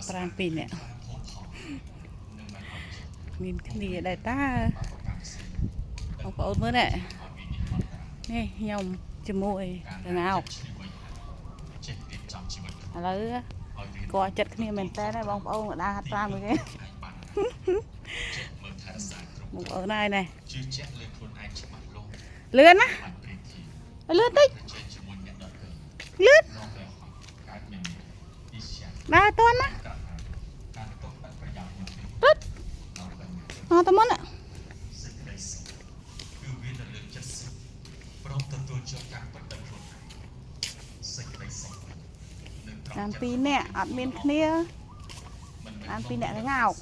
ปรางปีเนี่ยมีគ្នាដែរតាបងប្អូនមើលនេះនេះខ្ញុំជាមួយកងោកឥឡូវគាត់ចិត្តគ្នាមែនតើបងប្អូនដើរហាត់ប្រាណមួយគេបងប្អូនហើយនេះលឿនណាលឿនតិចលឿនដើរតន់ណារត់អត់តមុនតាមពីរនាក់អត់មានគ្នាតាមពីរនាក់កងោក